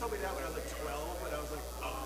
told me that when I was like 12, and I was like, oh.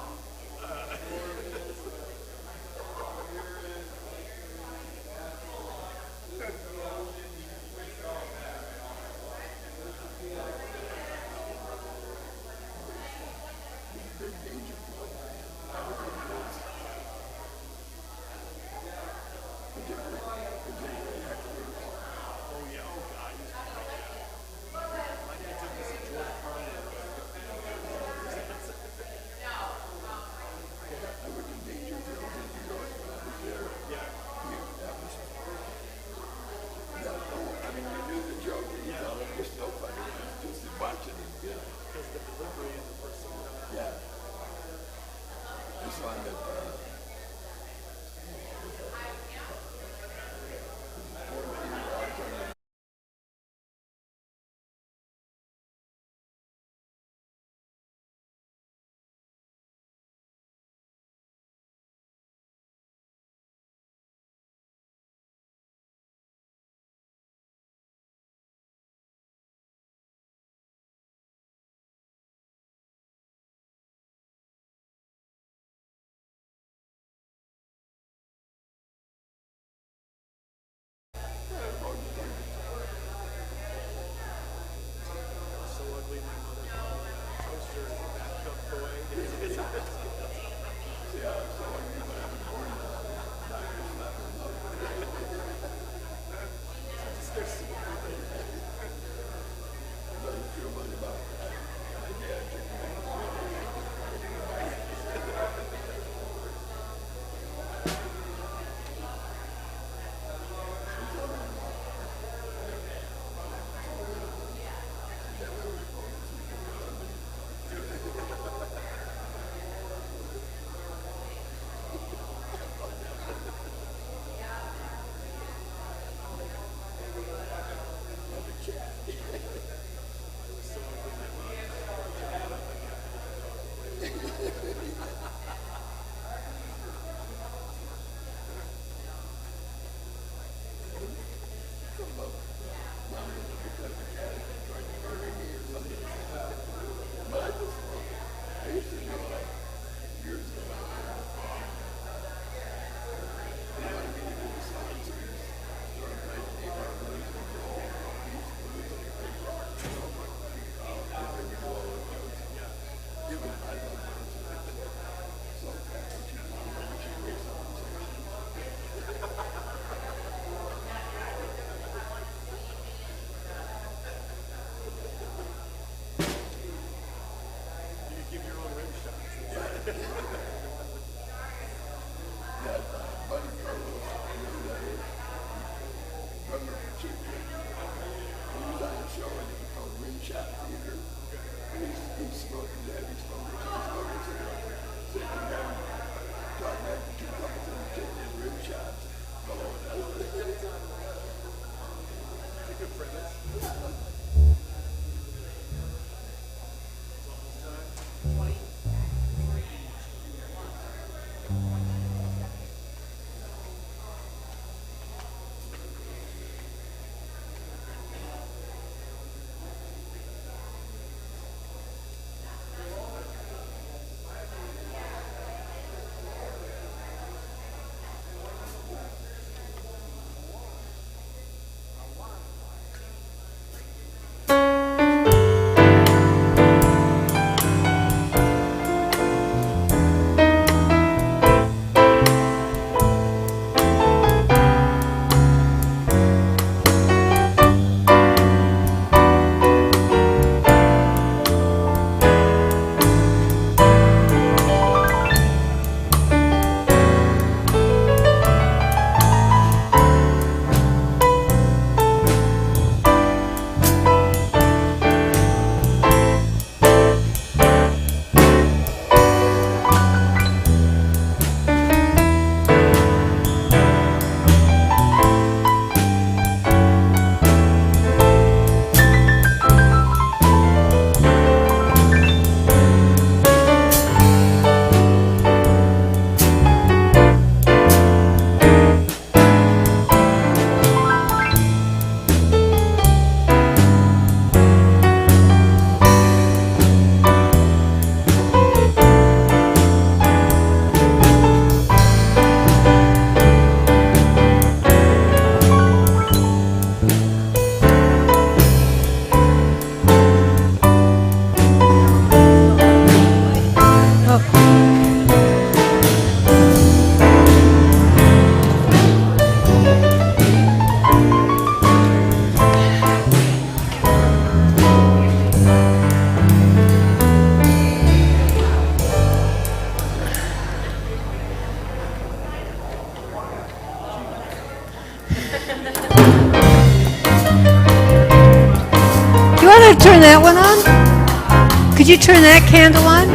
that one on? Could you turn that candle on?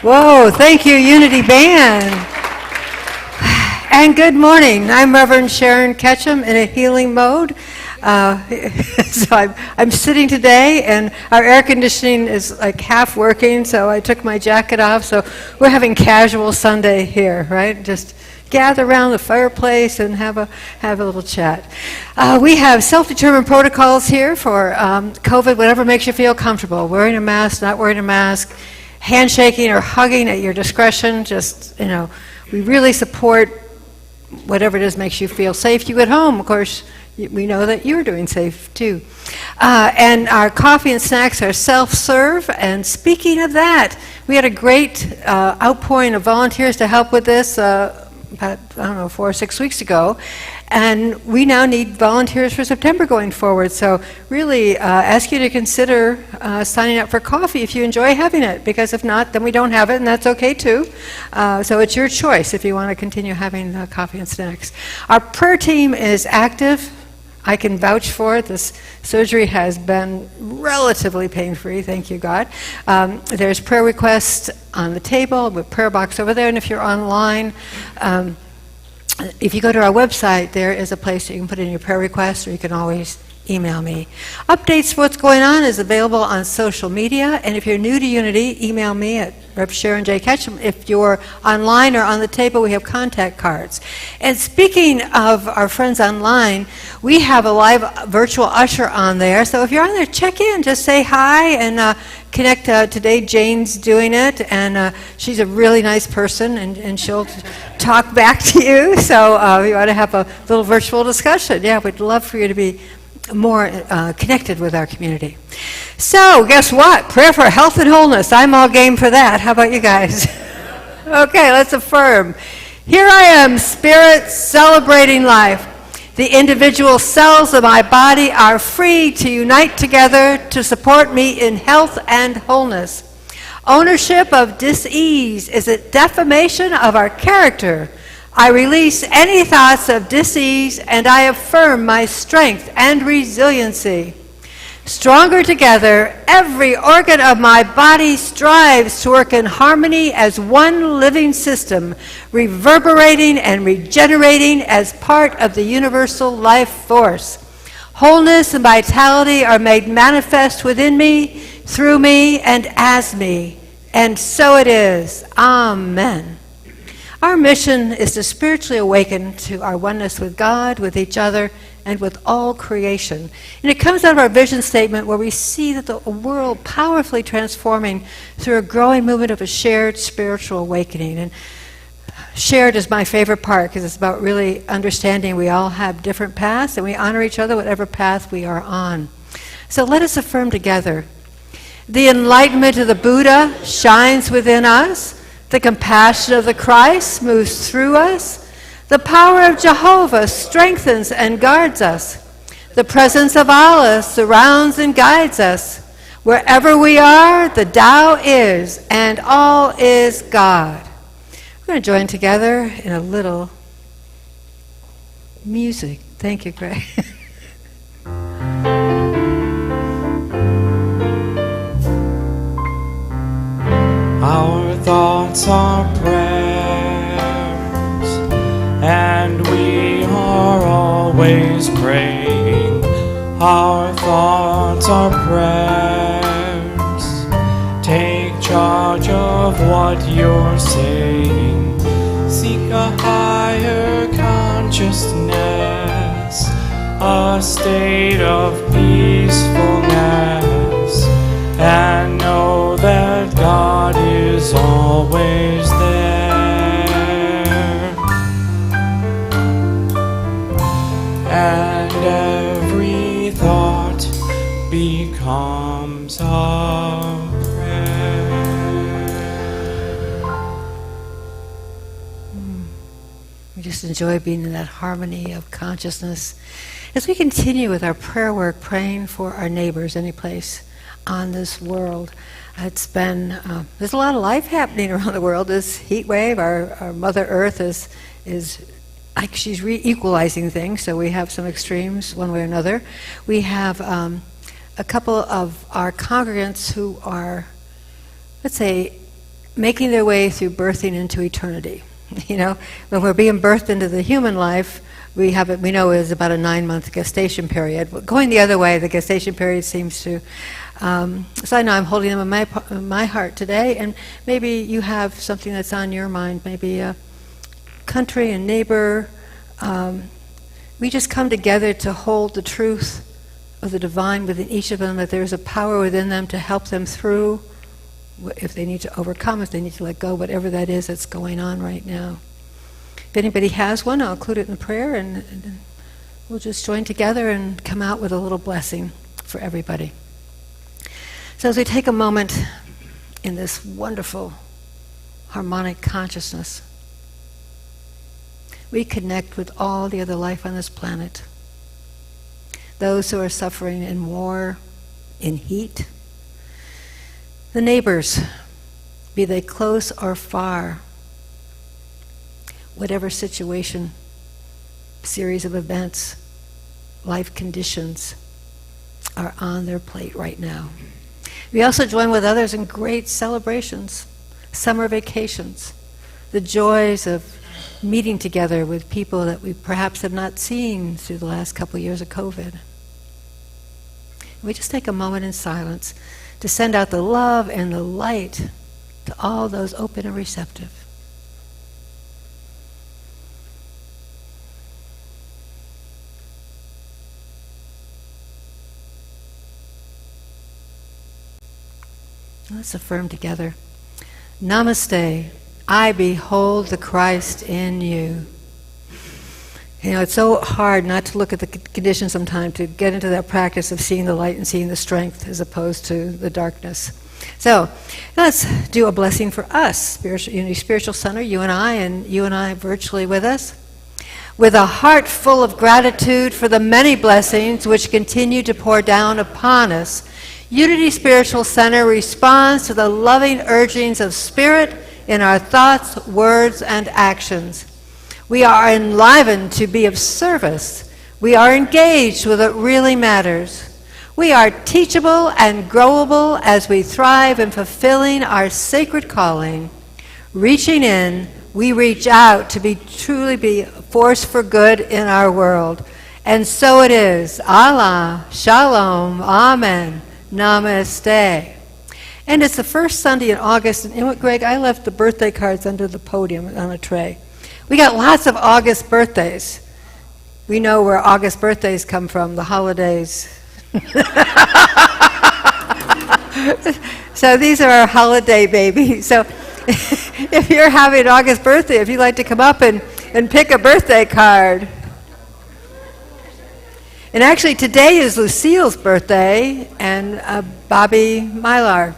Whoa, thank you, Unity Band. And good morning. I'm Reverend Sharon Ketchum in a healing mode. So I'm sitting today, and our air conditioning is like half working, so I took my jacket off. So we're having casual Sunday here, right? Just gather around the fireplace and have a little chat. We have self-determined protocols here for COVID, whatever makes you feel comfortable. Wearing a mask, not wearing a mask, handshaking or hugging at your discretion. Just, we really support whatever it is makes you feel safe. You at home, of course, we know that you're doing safe too. And our coffee and snacks are self-serve. And speaking of that, we had a great outpouring of volunteers to help with this about, 4 or 6 weeks ago. And we now need volunteers for September going forward. So really ask you to consider signing up for coffee if you enjoy having it, because if not, then we don't have it, and that's okay too. So it's your choice if you want to continue having coffee and snacks. Our prayer team is active. I can vouch for it. This surgery has been relatively pain-free, thank you, God. There's prayer requests on the table, with prayer box over there, and if you're online, if you go to our website, there is a place you can put in your prayer requests, or you can always email me. Updates for what's going on is available on social media, and if you're new to Unity, email me at Rev. Sharon J. Ketchum. If you're online or on the table, we have contact cards. And speaking of our friends online, we have a live virtual usher on there, so if you're on there, check in, just say hi, and connect. Today Jane's doing it, and she's a really nice person, and she'll talk back to you, so we ought to have a little virtual discussion. Yeah, we'd love for you to be more connected with our community. So, guess what? Prayer for health and wholeness. I'm all game for that. How about you guys? Okay, let's affirm. Here I am, spirit, celebrating life. The individual cells of my body are free to unite together to support me in health and wholeness. Ownership of dis-ease is a defamation of our character. I release any thoughts of dis-ease, and I affirm my strength and resiliency. Stronger together, every organ of my body strives to work in harmony as one living system, reverberating and regenerating as part of the universal life force. Wholeness and vitality are made manifest within me, through me, and as me. And so it is. Amen. Our mission is to spiritually awaken to our oneness with God, with each other, and with all creation. And it comes out of our vision statement, where we see that the world powerfully transforming through a growing movement of a shared spiritual awakening. And shared is my favorite part, because it's about really understanding we all have different paths, and we honor each other whatever path we are on. So let us affirm together. The enlightenment of the Buddha shines within us. The compassion of the Christ moves through us. The power of Jehovah strengthens and guards us. The presence of Allah surrounds and guides us. Wherever we are, the Tao is, and all is God. We're going to join together in a little music. Thank you, Greg. Our thoughts are prayers, and we are always praying. Our thoughts are prayers. Take charge of what you're saying. Seek a higher consciousness, a state of peacefulness, and know that God is always there. And every thought becomes a We just enjoy being in that harmony of consciousness. As we continue with our prayer work, praying for our neighbors any place on this world, it's been, there's a lot of life happening around the world. This heat wave, our Mother Earth is like she's re-equalizing things, so we have some extremes one way or another. We have a couple of our congregants who are, let's say, making their way through birthing into eternity. You know, when we're being birthed into the human life, we know is about a 9-month gestation period. But going the other way, the gestation period seems to. So I know I'm holding them in my heart today, and maybe you have something that's on your mind, maybe a country, a neighbor. We just come together to hold the truth of the divine within each of them, that there's a power within them to help them through. If they need to overcome, if they need to let go, whatever that is that's going on right now. If anybody has one, I'll include it in prayer, and we'll just join together and come out with a little blessing for everybody. So as we take a moment in this wonderful harmonic consciousness, we connect with all the other life on this planet. Those who are suffering in war, in heat, the neighbors, be they close or far, whatever situation, series of events, life conditions are on their plate right now. We also join with others in great celebrations, summer vacations, the joys of meeting together with people that we perhaps have not seen through the last couple of years of COVID. We just take a moment in silence to send out the love and the light to all those open and receptive. Let's affirm together. Namaste. I behold the Christ in you. You know, it's so hard not to look at the conditions sometimes, to get into that practice of seeing the light and seeing the strength as opposed to the darkness. So let's do a blessing for us, Unity Spiritual Center, you and I virtually with us. With a heart full of gratitude for the many blessings which continue to pour down upon us, Unity Spiritual Center responds to the loving urgings of Spirit in our thoughts, words, and actions. We are enlivened to be of service. We are engaged with what really matters. We are teachable and growable as we thrive in fulfilling our sacred calling. Reaching in, we reach out to truly be a force for good in our world. And so it is. Allah, Shalom, Amen, Namaste. And it's the first Sunday in August, and you know what, Greg, I left the birthday cards under the podium on a tray. We got lots of August birthdays. We know where August birthdays come from, the holidays. So these are our holiday babies. So if you're having an August birthday, if you'd like to come up and pick a birthday card. And actually today is Lucille's birthday and Bobby Mylar.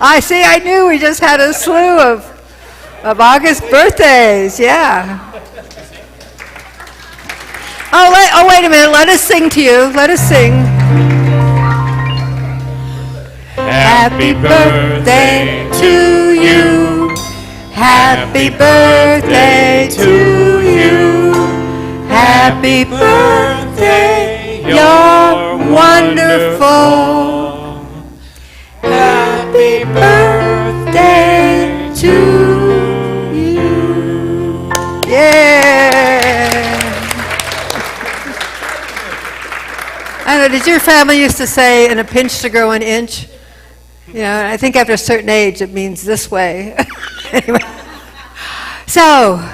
I knew we just had a slew of August birthdays, yeah. Oh, wait a minute, let us sing to you, let us sing. Happy birthday to you. Happy birthday to you. Happy birthday, you're wonderful. Happy birthday to you. Yeah. I know, did your family used to say, in a pinch to grow an inch? You know, and I think after a certain age, it means this way. Anyway. So,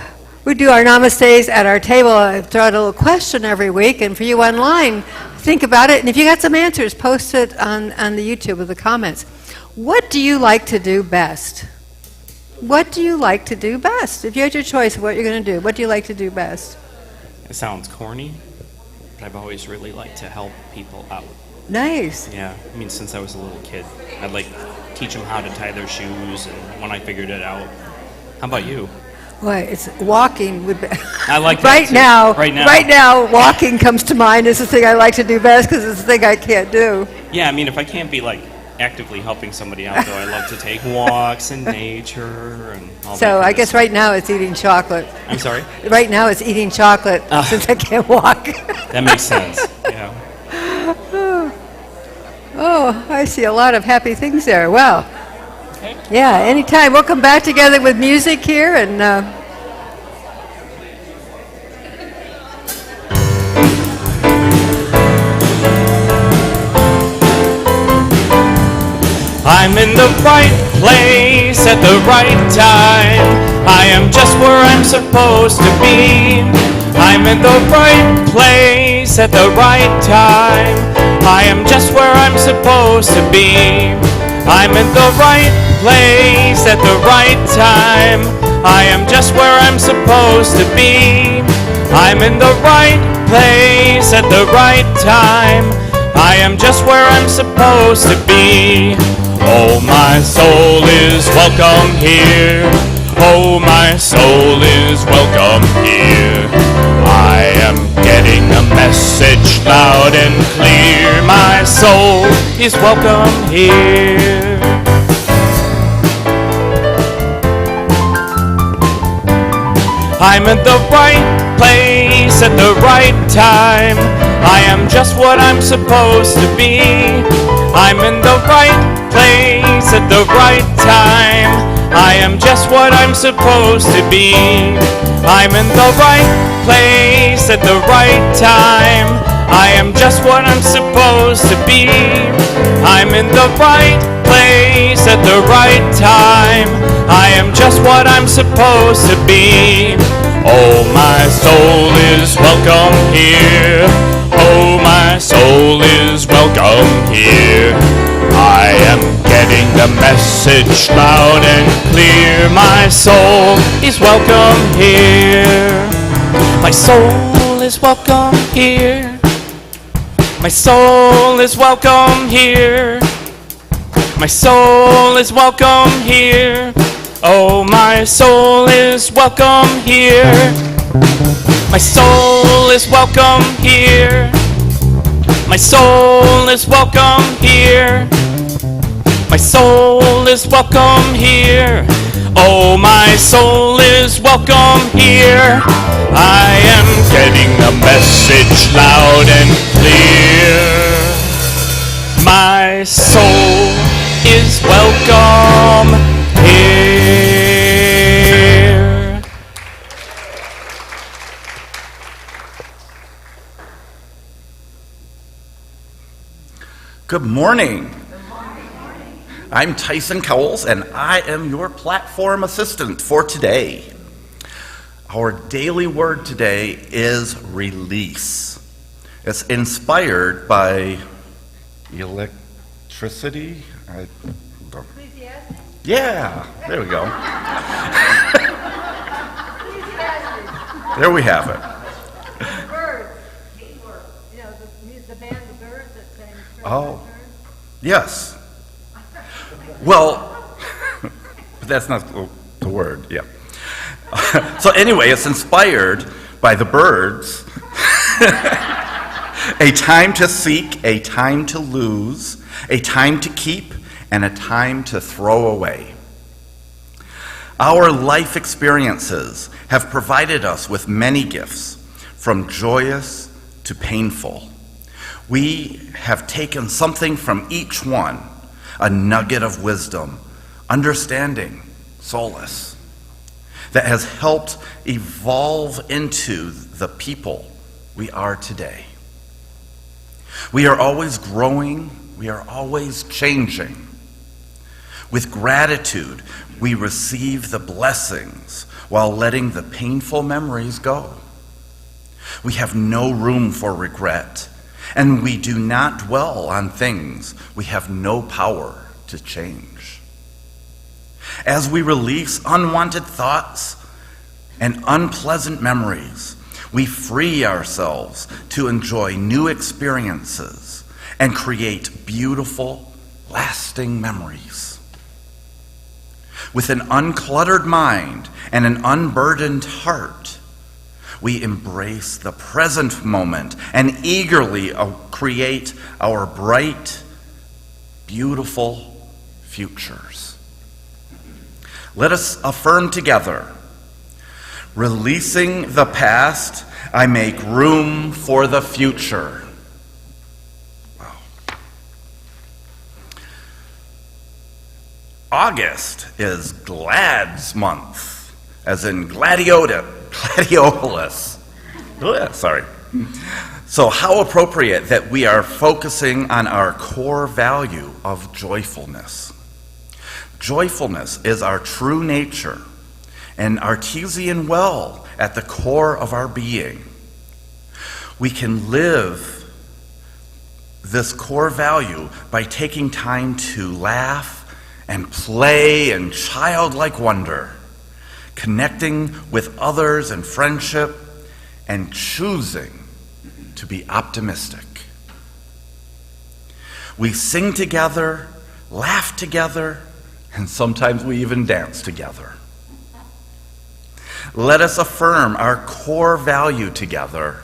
we do our namastes at our table. I throw out a little question every week, and for you online, think about it. And if you got some answers, post it on the YouTube with the comments. What do you like to do best? What do you like to do best? If you had your choice of what you're going to do, what do you like to do best? It sounds corny, but I've always really liked to help people out. Nice. Yeah, I mean, since I was a little kid, I'd like teach them how to tie their shoes, and when I figured it out. How about you? Boy, it's walking would be I like that right too. now. Right now, walking comes to mind as the thing I like to do best because it's the thing I can't do. Yeah, I mean, if I can't be like actively helping somebody out, though, I love to take walks in nature and all that. So kind I of guess stuff. right now it's eating chocolate. I'm sorry? Right now it's eating chocolate since I can't walk. That makes sense. Yeah. Oh, I see a lot of happy things there. Well, yeah, anytime. We'll come back together with music here and. I'm in the right place at the right time. I am just where I'm supposed to be. I'm in the right place at the right time. I am just where I'm supposed to be. I'm in the right place at the right time. I am just where I'm supposed to be. I'm in the right place at the right time. I am just where I'm supposed to be. Oh, my soul is welcome here. Oh, my soul is welcome here. I am getting a message loud and clear. My soul is welcome here. I'm at the right place at the right time. I am just what I'm supposed to be. I'm in the right place at the right time. I am just what I'm supposed to be. I'm in the right place at the right time. I am just what I'm supposed to be. I'm in the right place at the right time. I am just what I'm supposed to be. Oh, my soul is welcome here. Oh, my soul is welcome here. I am getting the message loud and clear. My soul is welcome here. My soul is welcome here. My soul is welcome here. My soul is welcome here. Oh, my soul is welcome here. My soul is welcome here. My soul is welcome here. My soul is welcome here. Oh, my soul is welcome here. I am getting the message loud and clear. My soul is welcome here. Good morning. I'm Tyson Cowles, and I am your platform assistant for today. Our daily word today is release. It's inspired by electricity. Yeah, there we go. There we have it. Oh, yes. Well, but that's not the word, yeah. So anyway, it's inspired by the birds. A time to seek, a time to lose, a time to keep, and a time to throw away. Our life experiences have provided us with many gifts, from joyous to painful. We have taken something from each one, a nugget of wisdom, understanding, solace, that has helped evolve into the people we are today. We are always growing, we are always changing. With gratitude, we receive the blessings while letting the painful memories go. We have no room for regret, and we do not dwell on things we have no power to change. As we release unwanted thoughts and unpleasant memories, we free ourselves to enjoy new experiences and create beautiful, lasting memories. With an uncluttered mind and an unburdened heart, we embrace the present moment and eagerly create our bright, beautiful futures. Let us affirm together, releasing the past, I make room for the future. Wow. August is Glad's month, as in gladiolus. Sorry. So how appropriate that we are focusing on our core value of joyfulness. Joyfulness is our true nature, an artesian well at the core of our being. We can live this core value by taking time to laugh and play in childlike wonder, connecting with others in friendship, and choosing to be optimistic. We sing together, laugh together, and sometimes we even dance together. Let us affirm our core value together.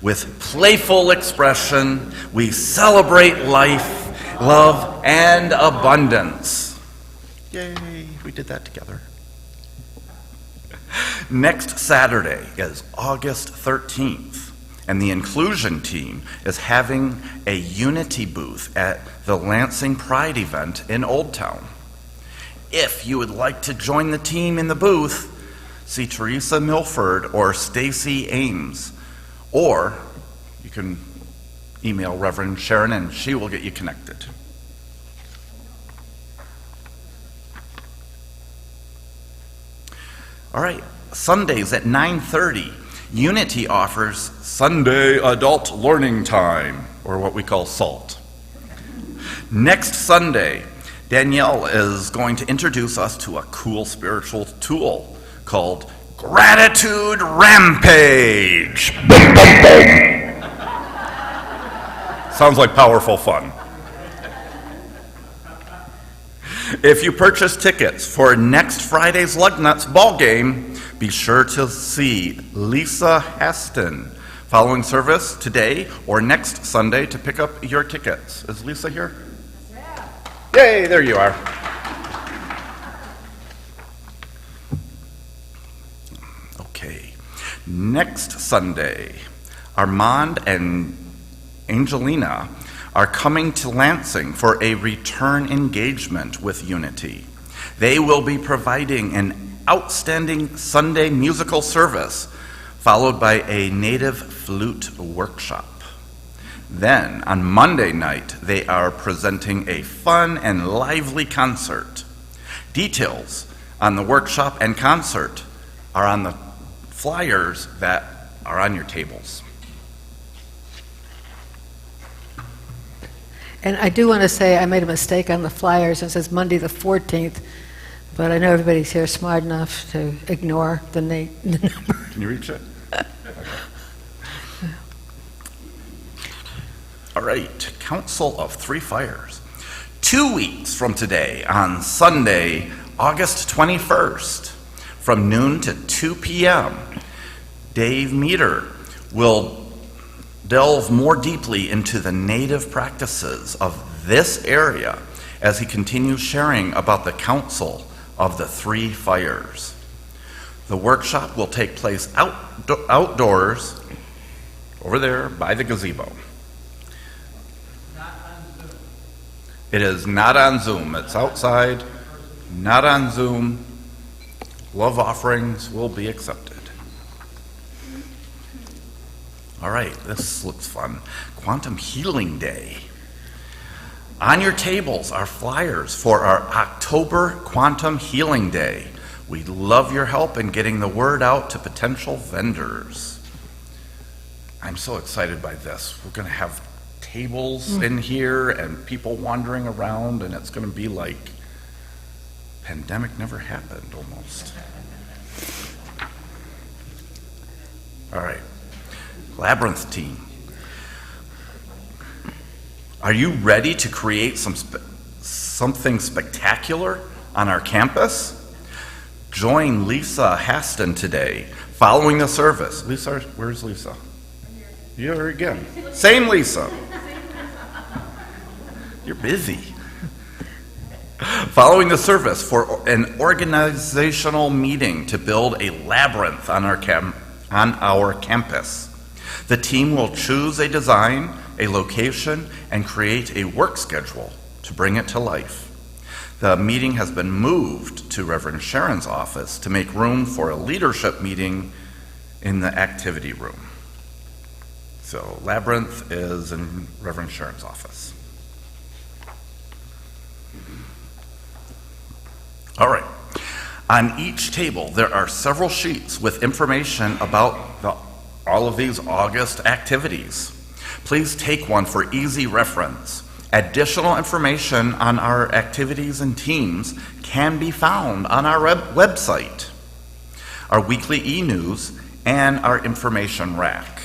With playful expression, we celebrate life, love, and abundance. Yay, we did that together. Next Saturday is August 13th, and the Inclusion team is having a unity booth at the Lansing Pride event in Old Town. If you would like to join the team in the booth, see Teresa Milford or Stacy Ames, or you can email Reverend Sharon and she will get you connected. All right, Sundays at 9:30, Unity offers Sunday Adult Learning Time, or what we call SALT. Next Sunday, Danielle is going to introduce us to a cool spiritual tool called Gratitude Rampage. Sounds like powerful fun. If you purchase tickets for next Friday's Lugnuts ball game, be sure to see Lisa Heston following service today or next Sunday to pick up your tickets. Is Lisa here? Yay, there you are. Okay, next Sunday, Armand and Angelina are coming to Lansing for a return engagement with Unity. They will be providing an outstanding Sunday musical service, followed by a native flute workshop. Then, on Monday night, they are presenting a fun and lively concert. Details on the workshop and concert are on the flyers that are on your tables. And I do want to say I made a mistake on the flyers. It says Monday the 14th, but I know everybody's here smart enough to ignore the number. Can you reach it? All right, Council of Three Fires. 2 weeks from today, on Sunday, August 21st, from noon to 2 p.m., Dave Meter will delve more deeply into the native practices of this area as he continues sharing about the Council of the Three Fires. The workshop will take place outdoors over there by the gazebo. It is not on Zoom. It's outside, not on Zoom. Love offerings will be accepted. All right, this looks fun. Quantum Healing Day. On your tables are flyers for our October Quantum Healing Day. We'd love your help in getting the word out to potential vendors. I'm so excited by this. We're going to have tables in here and people wandering around, and it's going to be like pandemic never happened almost. All right. Labyrinth team. Are you ready to create something spectacular on our campus? Join Lisa Haston today, following the service. Lisa, where's Lisa? You're here again. Same Lisa. You're busy. Following the service for an organizational meeting to build a labyrinth on our campus. The team will choose a design, a location, and create a work schedule to bring it to life. The meeting has been moved to Reverend Sharon's office to make room for a leadership meeting in the activity room. So Labyrinth is in Reverend Sharon's office. All right. On each table, there are several sheets with information about all of these August activities. Please take one for easy reference. Additional information on our activities and teams can be found on our website, our weekly e-news, and our information rack.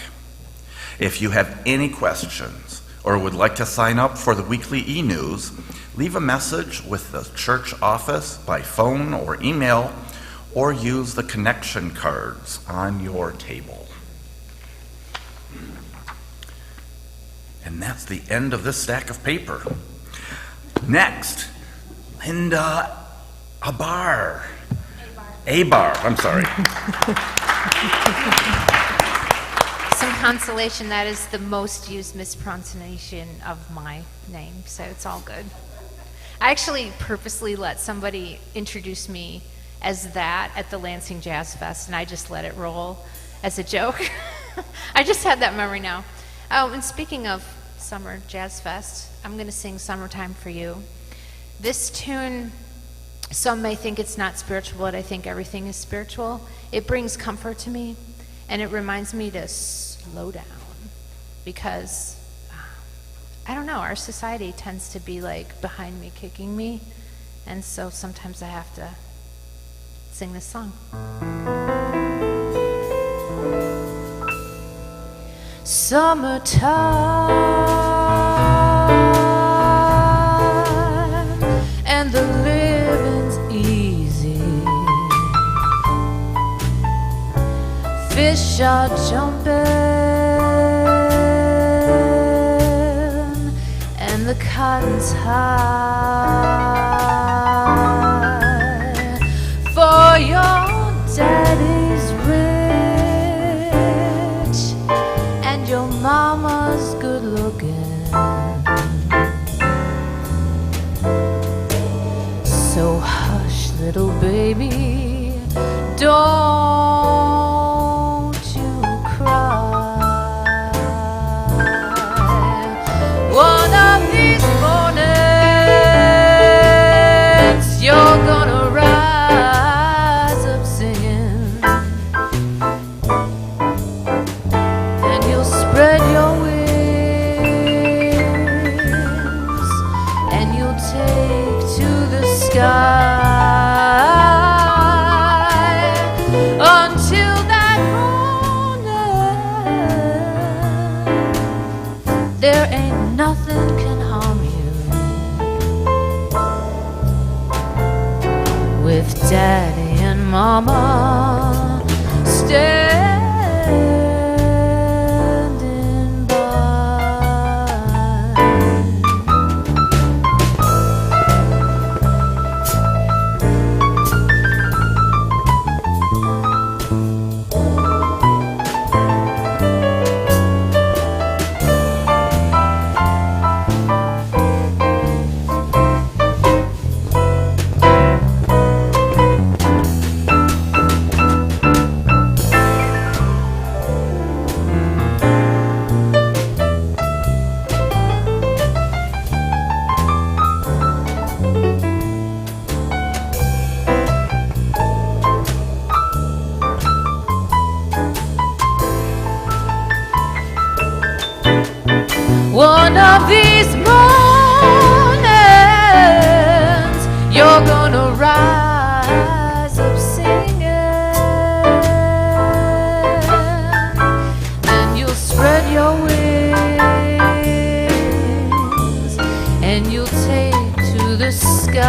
If you have any questions or would like to sign up for the weekly e-news, leave a message with the church office by phone or email, or use the connection cards on your table. And that's the end of this stack of paper. Next, Linda Abar. Abar, I'm sorry. Some consolation, that is the most used mispronunciation of my name, so it's all good. I actually purposely let somebody introduce me as that at the Lansing Jazz Fest, and I just let it roll as a joke. I just had that memory now. Oh, and speaking of Summer Jazz Fest, I'm going to sing Summertime for You. This tune, some may think it's not spiritual, but I think everything is spiritual. It brings comfort to me, and it reminds me to slow down, because, I don't know, our society tends to be like behind me, kicking me, and so sometimes I have to sing this song. Summertime, and the living's easy. Fish are jumping, and the cotton's high. For your daddy's rich, and your mama's good looking. So hush, little baby, don't you cry. One of these mornings, you're gonna rise up singing, and you'll spread your wings, and you'll take to the sky. Until that morning, there ain't nothing can harm you. With daddy and mama standing by. gonna rise up singing, and you'll spread your wings, and you'll take to the sky.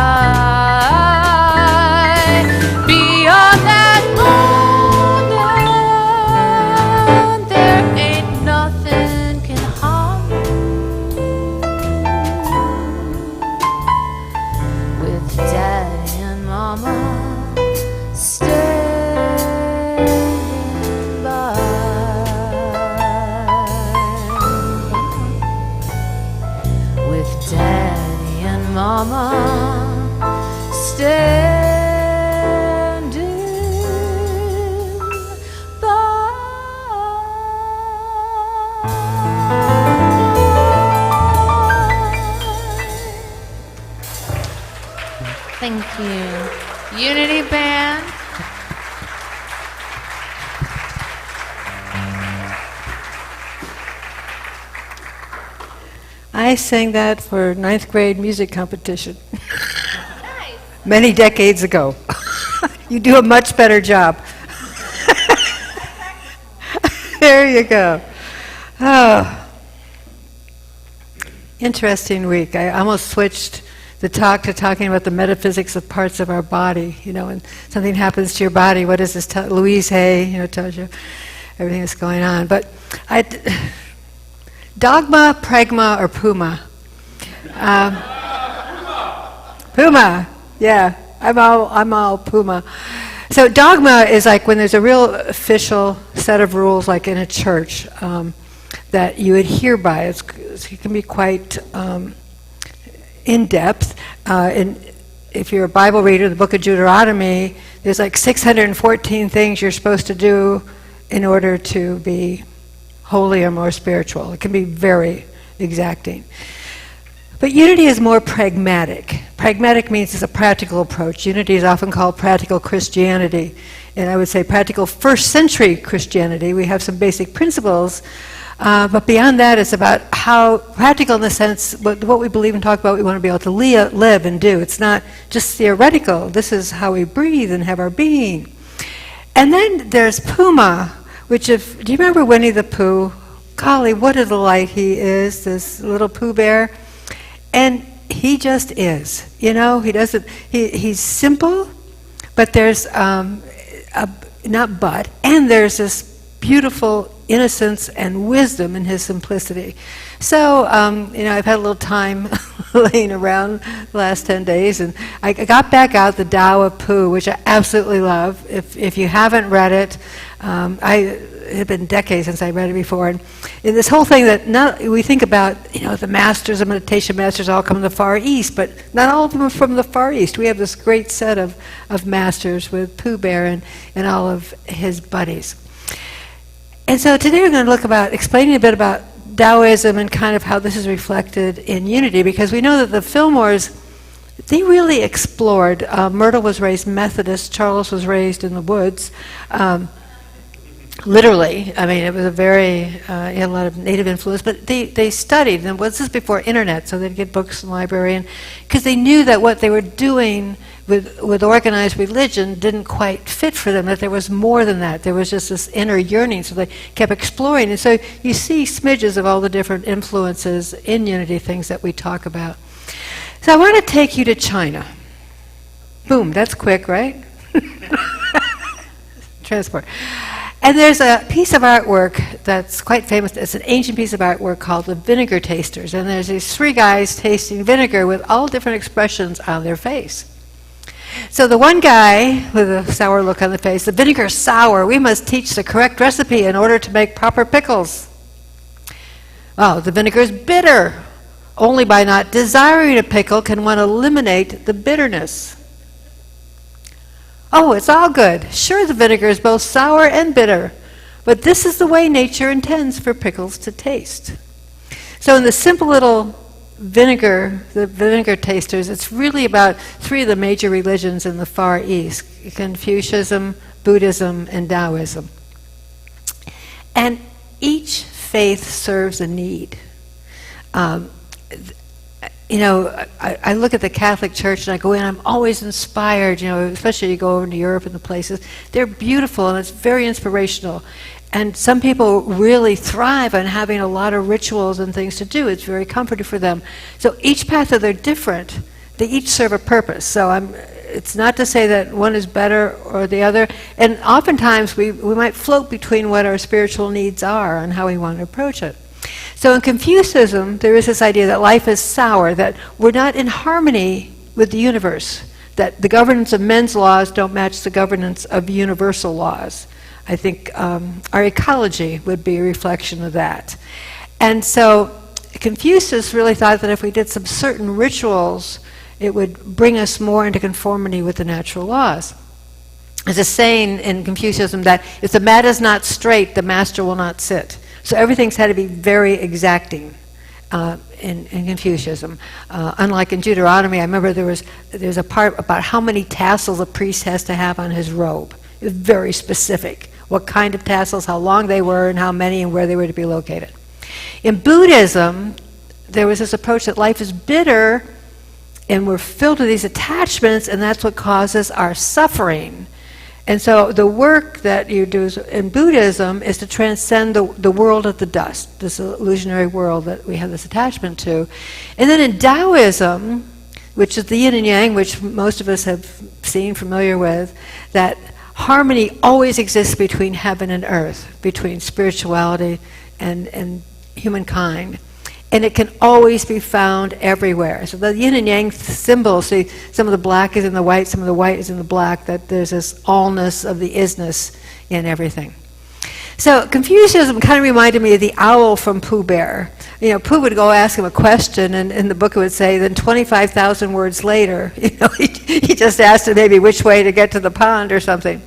Beyond that moment, there ain't nothing can harm you. With Daddy and Mama standing by. With Daddy and Mama standing by. Thank you. Unity Band. I sang that for 9th grade music competition many decades ago. You do a much better job. There you go. Oh. Interesting week. I almost switched the talk to talking about the metaphysics of parts of our body. You know, when something happens to your body, what does this tell? Louise Hay, you know, tells you everything that's going on. But Dogma, Pragma, or Pooh-ma? Pooh-ma, yeah. I'm all Pooh-ma. So dogma is like when there's a real official set of rules, like in a church, that you adhere by. It can be quite in depth. And if you're a Bible reader, the book of Deuteronomy, there's like 614 things you're supposed to do in order to be holy or more spiritual. It can be very exacting. But unity is more pragmatic. Pragmatic means it's a practical approach. Unity is often called practical Christianity. And I would say practical first century Christianity. We have some basic principles, but beyond that it's about how practical in the sense, what we believe and talk about, we want to be able to live and do. It's not just theoretical. This is how we breathe and have our being. And then there's Pooh-ma, which do you remember Winnie the Pooh? Golly, what a delight he is, this little Pooh Bear. And he just is, you know, he's simple, but there's, and there's this beautiful innocence and wisdom in his simplicity. So, you know, I've had a little time laying around the last 10 days, and I got back out the Tao of Pooh, which I absolutely love. If you haven't read it, it had been decades since I read it before. And this whole thing that we think about, you know, the masters, the meditation masters all come from the Far East, but not all of them are from the Far East. We have this great set of masters with Pooh Bear and all of his buddies. And so today we're going to look about explaining a bit about Taoism and kind of how this is reflected in unity, because we know that the Fillmores, they really explored. Myrtle was raised Methodist, Charles was raised in the woods. Literally, I mean, it was a very, a lot of native influence, but they studied, and this is before internet, so they'd get books in the library, because they knew that what they were doing with organized religion didn't quite fit for them, that there was more than that. There was just this inner yearning, so they kept exploring. And so you see smidges of all the different influences in unity, things that we talk about. So I want to take you to China. Boom, that's quick, right? Transport. And there's a piece of artwork that's quite famous. It's an ancient piece of artwork called the Vinegar Tasters. And there's these three guys tasting vinegar with all different expressions on their face. So the one guy with a sour look on the face, the vinegar is sour. We must teach the correct recipe in order to make proper pickles. Oh, the vinegar is bitter. Only by not desiring a pickle can one eliminate the bitterness. Oh, it's all good. Sure, the vinegar is both sour and bitter, but this is the way nature intends for pickles to taste. So in the simple little vinegar, the Vinegar Tasters, it's really about three of the major religions in the Far East: Confucianism, Buddhism, and Taoism. And each faith serves a need. I look at the Catholic Church and I go in, I'm always inspired, especially you go over to Europe and the places. They're beautiful and it's very inspirational. And some people really thrive on having a lot of rituals and things to do. It's very comforting for them. So each path, though they're different, they each serve a purpose. So it's not to say that one is better or the other. And oftentimes we might float between what our spiritual needs are and how we want to approach it. So in Confucianism, there is this idea that life is sour, that we're not in harmony with the universe, that the governance of men's laws don't match the governance of universal laws. I think our ecology would be a reflection of that. And so Confucius really thought that if we did some certain rituals, it would bring us more into conformity with the natural laws. There's a saying in Confucianism that if the mat is not straight, the master will not sit. So everything's had to be very exacting in Confucianism. Unlike in Deuteronomy, I remember there's a part about how many tassels a priest has to have on his robe. It was very specific. What kind of tassels, how long they were, and how many, and where they were to be located. In Buddhism, there was this approach that life is bitter, and we're filled with these attachments, and that's what causes our suffering. And so the work that you do in Buddhism is to transcend the world of the dust, this illusionary world that we have this attachment to. And then in Taoism, which is the yin and yang, which most of us have seen, familiar with, that harmony always exists between heaven and earth, between spirituality and humankind. And it can always be found everywhere. So the yin and yang symbols, see, some of the black is in the white, some of the white is in the black, that there's this allness of the isness in everything. So Confucianism kind of reminded me of the owl from Pooh Bear. Pooh would go ask him a question, and in the book it would say, then 25,000 words later, he just asked him maybe which way to get to the pond or something.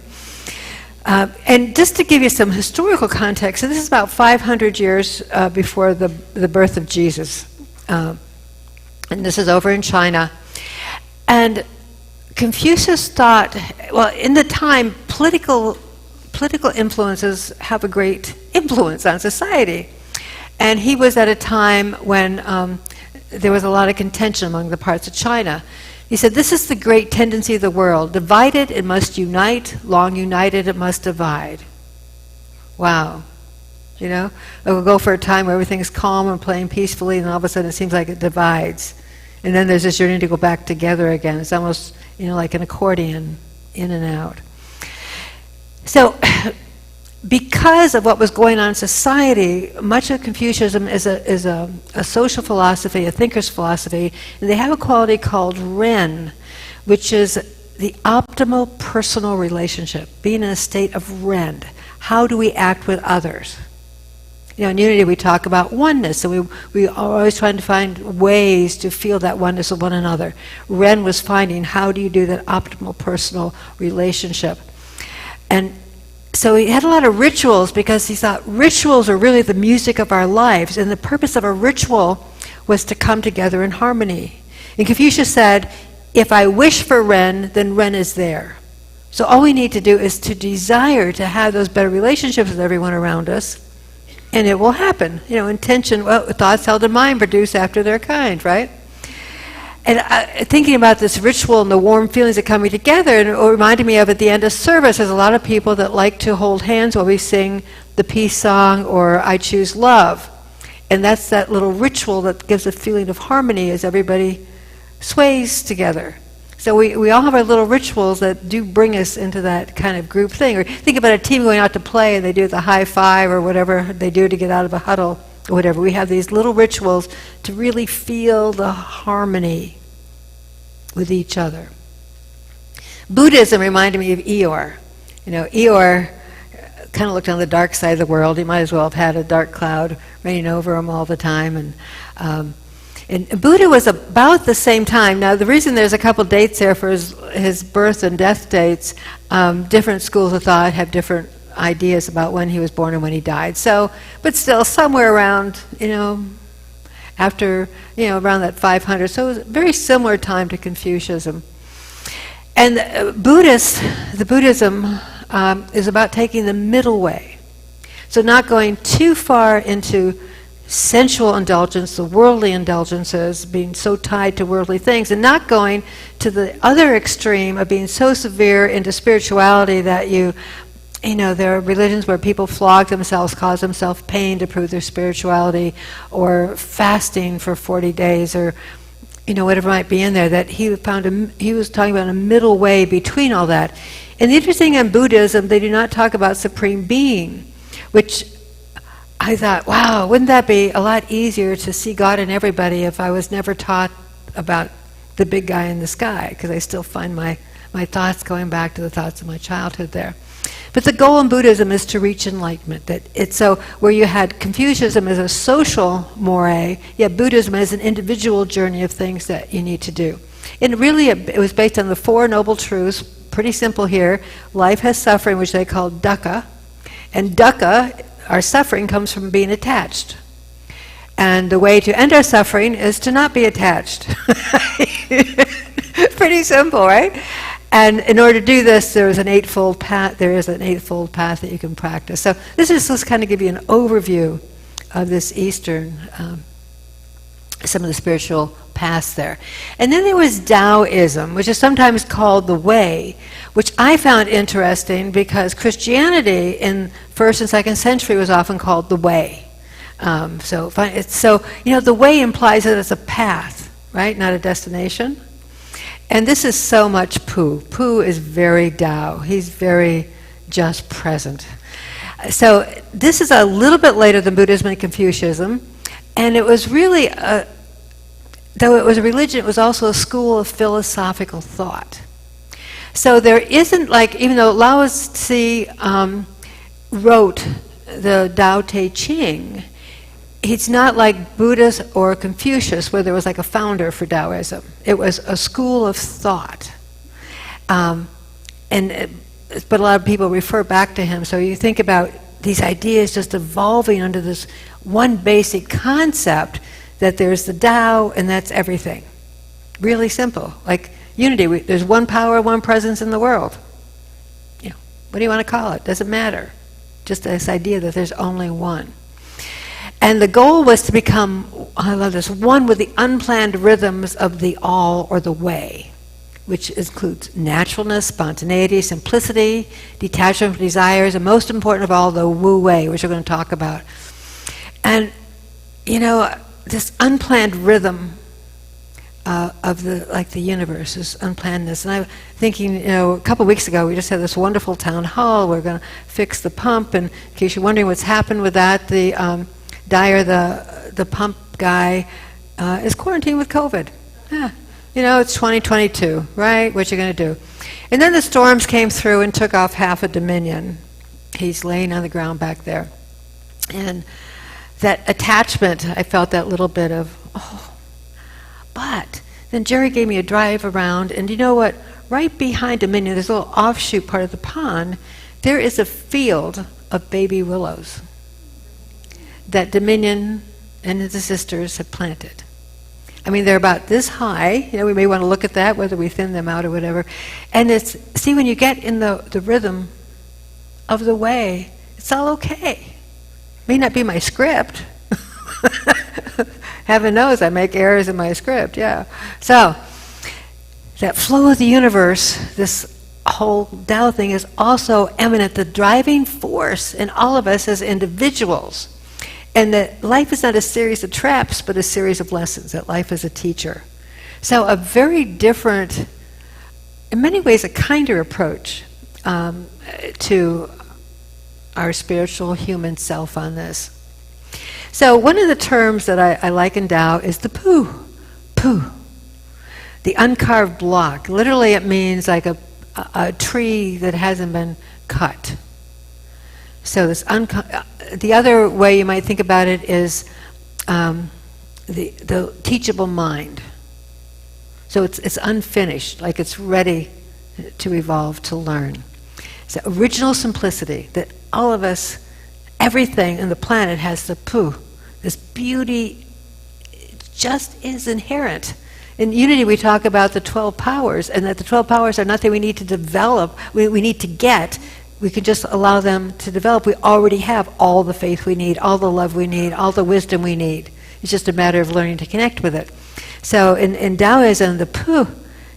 And just to give you some historical context, so this is about 500 years before the birth of Jesus. And this is over in China. And Confucius thought, well, in the time, political influences have a great influence on society. And he was at a time when there was a lot of contention among the parts of China. He said, this is the great tendency of the world. Divided, it must unite. Long united, it must divide. Wow. It will go for a time where everything's calm and playing peacefully, and all of a sudden it seems like it divides. And then there's this yearning to go back together again. It's almost, like an accordion, in and out. So, because of what was going on in society, much of Confucianism is a social philosophy, a thinker's philosophy, and they have a quality called Ren, which is the optimal personal relationship, being in a state of Ren. How do we act with others? In Unity we talk about oneness, so we are always trying to find ways to feel that oneness with one another. Ren was finding, how do you do that optimal personal relationship? And so he had a lot of rituals because he thought rituals are really the music of our lives, and the purpose of a ritual was to come together in harmony. And Confucius said, if I wish for Ren, then Ren is there. So all we need to do is to desire to have those better relationships with everyone around us, and it will happen. Intention, thoughts held in mind produce after their kind, right? And thinking about this ritual and the warm feelings of coming together, and it reminded me of at the end of service, there's a lot of people that like to hold hands while we sing the peace song or I Choose Love. And that's that little ritual that gives a feeling of harmony as everybody sways together. So we all have our little rituals that do bring us into that kind of group thing. Or think about a team going out to play and they do the high five or whatever they do to get out of a huddle. Or whatever. We have these little rituals to really feel the harmony with each other. Buddhism reminded me of Eeyore. Eeyore kind of looked on the dark side of the world. He might as well have had a dark cloud raining over him all the time. And Buddha was about the same time. Now, the reason there's a couple dates there for his birth and death dates, different schools of thought have different ideas about when he was born and when he died. So, but still somewhere around, after, around that 500. So it was a very similar time to Confucianism. And the Buddhism is about taking the middle way. So not going too far into, sensual indulgence, the worldly indulgences, being so tied to worldly things, and not going to the other extreme of being so severe into spirituality that you know, there are religions where people flog themselves, cause themselves pain to prove their spirituality, or fasting for 40 days, or, you know, whatever might be in there, that he found he was talking about a middle way between all that. And the interesting thing in Buddhism, they do not talk about Supreme Being, which I thought, wow, wouldn't that be a lot easier to see God in everybody if I was never taught about the big guy in the sky, because I still find my thoughts going back to the thoughts of my childhood there. But the goal in Buddhism is to reach enlightenment. That it's so where you had Confucianism as a social moray, yet Buddhism as an individual journey of things that you need to do. And really it was based on the Four Noble Truths, pretty simple here. Life has suffering, which they call dukkha. And dukkha, our suffering, comes from being attached. And the way to end our suffering is to not be attached. Pretty simple, right? And in order to do this, there is an eightfold path. There is an eightfold path that you can practice. So this is just kind of give you an overview of this Eastern, some of the spiritual paths there. And then there was Taoism, which is sometimes called the Way, which I found interesting because Christianity in 1st and 2nd century was often called the Way. So you know, the Way implies that it's a path, right, not a destination. And this is so much Pooh. Pooh is very Tao. He's very just present. So this is a little bit later than Buddhism and Confucianism, and it was really, though it was a religion, it was also a school of philosophical thought. So there isn't, like, even though Lao Tzu wrote the Tao Te Ching, it's not like Buddha or Confucius, where there was like a founder for Taoism. It was a school of thought. But a lot of people refer back to him. So you think about these ideas just evolving under this one basic concept that there's the Tao and that's everything. Really simple. Like unity. There's one power, one presence in the world. You know, what do you want to call it? Doesn't matter. Just this idea that there's only one. And the goal was to become, I love this, one with the unplanned rhythms of the all or the way, which includes naturalness, spontaneity, simplicity, detachment from desires, and most important of all, the Wu Wei, which we're going to talk about. And, you know, this unplanned rhythm of the universe, this unplannedness. And I'm thinking, you know, a couple of weeks ago, we just had this wonderful town hall. We're going to fix the pump, and in case you're wondering what's happened with that, Dyer, the pump guy, is quarantined with COVID. Yeah. You know, it's 2022, right? What you going to do? And then the storms came through and took off half a Dominion. He's laying on the ground back there. And that attachment, I felt that little bit of, oh. But then Jerry gave me a drive around, and you know what? Right behind Dominion, there's a little offshoot part of the pond, there is a field of baby willows that Dominion and the sisters have planted. I mean, they're about this high. You know, we may want to look at that, whether we thin them out or whatever. And it's, see, when you get in the rhythm of the way, it's all okay. May not be my script. Heaven knows I make errors in my script, yeah. So, that flow of the universe, this whole Tao thing is also eminent, the driving force in all of us as individuals. And that life is not a series of traps, but a series of lessons, that life is a teacher. So a very different, in many ways a kinder approach to our spiritual human self on this. So one of the terms that I like in Tao is the Pooh. Pooh. The uncarved block. Literally it means like a tree that hasn't been cut. So this the other way you might think about it is the teachable mind. So it's unfinished, like it's ready to evolve, to learn. So original simplicity, that all of us, everything in the planet has the Pooh. This beauty just is inherent. In Unity we talk about the 12 powers, and that the 12 powers are nothing we need to develop, we need to get. we can just allow them to develop. We already have all the faith we need, all the love we need, all the wisdom we need. It's just a matter of learning to connect with it. So in Taoism, the Pooh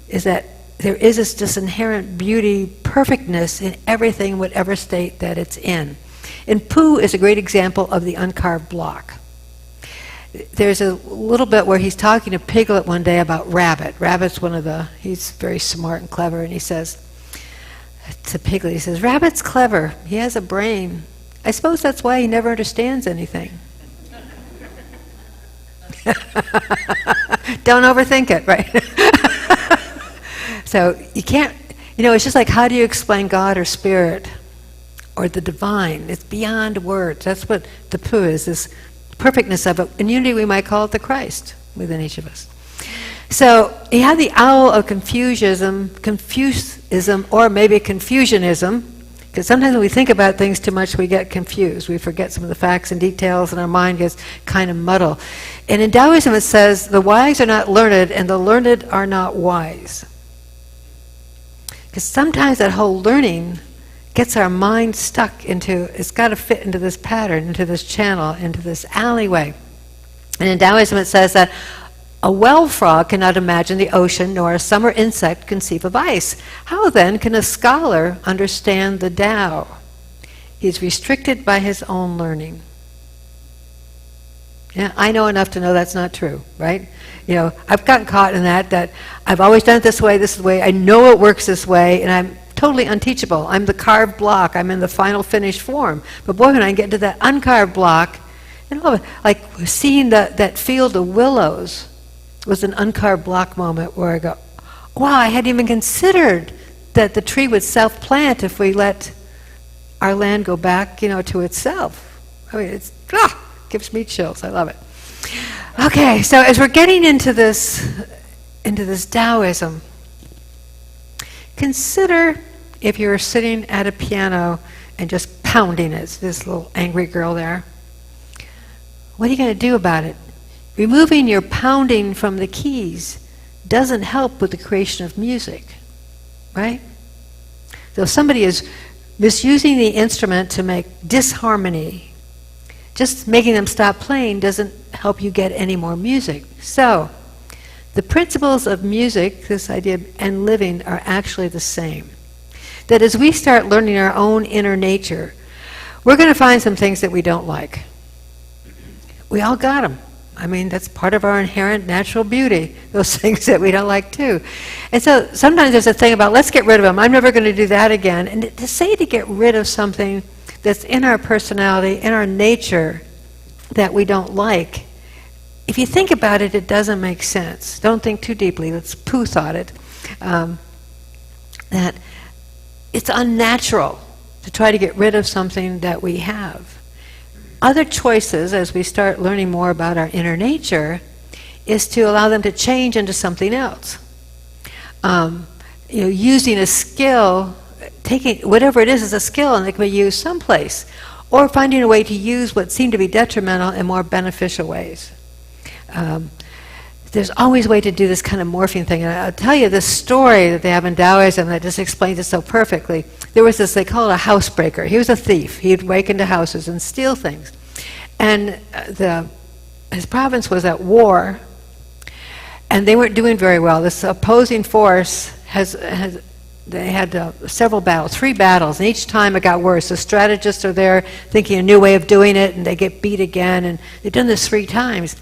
is that there is this inherent beauty, perfectness in everything, whatever state that it's in. And Pooh is a great example of the uncarved block. There's a little bit where he's talking to Piglet one day about Rabbit. Rabbit's he's very smart and clever, and he says to Piglet, he says, "Rabbit's clever. He has a brain. I suppose that's why he never understands anything." Don't overthink it, right? So you can't, it's just like, how do you explain God or spirit or the divine? It's beyond words. That's what the Pooh is, this perfectness of it. In unity, we might call it the Christ within each of us. So you have the owl of Confucianism, or maybe Confucianism, because sometimes when we think about things too much, we get confused. We forget some of the facts and details, and our mind gets kind of muddled. And in Taoism, it says, the wise are not learned, and the learned are not wise. Because sometimes that whole learning gets our mind stuck into, it's got to fit into this pattern, into this channel, into this alleyway. And in Taoism, it says that a well frog cannot imagine the ocean, nor a summer insect conceive of ice. How then can a scholar understand the Tao? He's restricted by his own learning. Yeah, I know enough to know that's not true, right? I've gotten caught in that I've always done it this is the way, I know it works this way, and I'm totally unteachable. I'm the carved block. I'm in the final finished form. But boy, when I get to that uncarved block, like seeing that field of willows was an uncarved block moment where I go, wow, I hadn't even considered that the tree would self-plant if we let our land go back, to itself. I mean, it gives me chills. I love it. Okay, so as we're getting into this Taoism, consider if you're sitting at a piano and just pounding it, this little angry girl there. What are you going to do about it? Removing your pounding from the keys doesn't help with the creation of music, right? So if somebody is misusing the instrument to make disharmony, just making them stop playing doesn't help you get any more music. So the principles of music, this idea and living, are actually the same. That as we start learning our own inner nature, we're going to find some things that we don't like. We all got them. I mean, that's part of our inherent natural beauty, those things that we don't like too. And so sometimes there's a thing about, let's get rid of them. I'm never going to do that again. And to say to get rid of something that's in our personality, in our nature, that we don't like, if you think about it, it doesn't make sense. Don't think too deeply. Let's Pooh thought it. That it's unnatural to try to get rid of something that we have. Other choices, as we start learning more about our inner nature, is to allow them to change into something else. Using a skill, taking whatever it is as a skill, and it can be used someplace, or finding a way to use what seem to be detrimental in more beneficial ways. There's always a way to do this kind of morphing thing. And I'll tell you this story that they have in Taoism that just explains it so perfectly. There was this, they call it a housebreaker. He was a thief. He'd break into houses and steal things. And his province was at war, and they weren't doing very well. This opposing force they had several battles, 3 battles, and each time it got worse. The strategists are there thinking a new way of doing it, and they get beat again, and they've done this 3 times.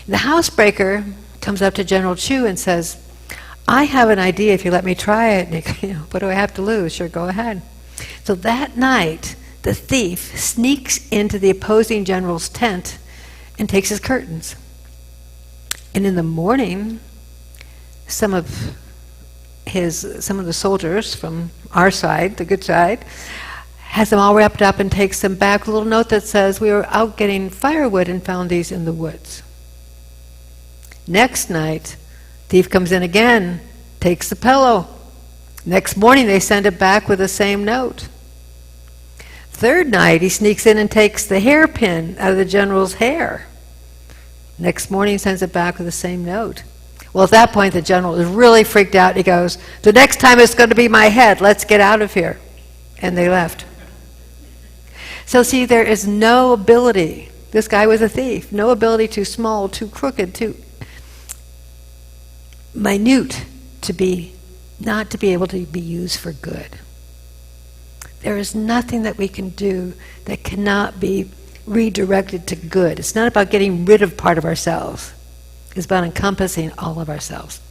The housebreaker comes up to General Chu and says, I have an idea if you let me try it. And what do I have to lose? Sure, go ahead. So that night, the thief sneaks into the opposing general's tent and takes his curtains. And in the morning, some of the soldiers from our side, the good side, has them all wrapped up and takes them back with a little note that says, we were out getting firewood and found these in the woods. Next night, thief comes in again, takes the pillow. Next morning, they send it back with the same note. Third night, he sneaks in and takes the hairpin out of the general's hair. Next morning, he sends it back with the same note. Well, at that point, the general is really freaked out. He goes, the next time it's going to be my head. Let's get out of here. and they left. So see, there is no ability. This guy was a thief. No ability too small, too crooked, too minute to be not to be able to be used for good. There is nothing that we can do that cannot be redirected to good. It's not about getting rid of part of ourselves. It's about encompassing all of ourselves.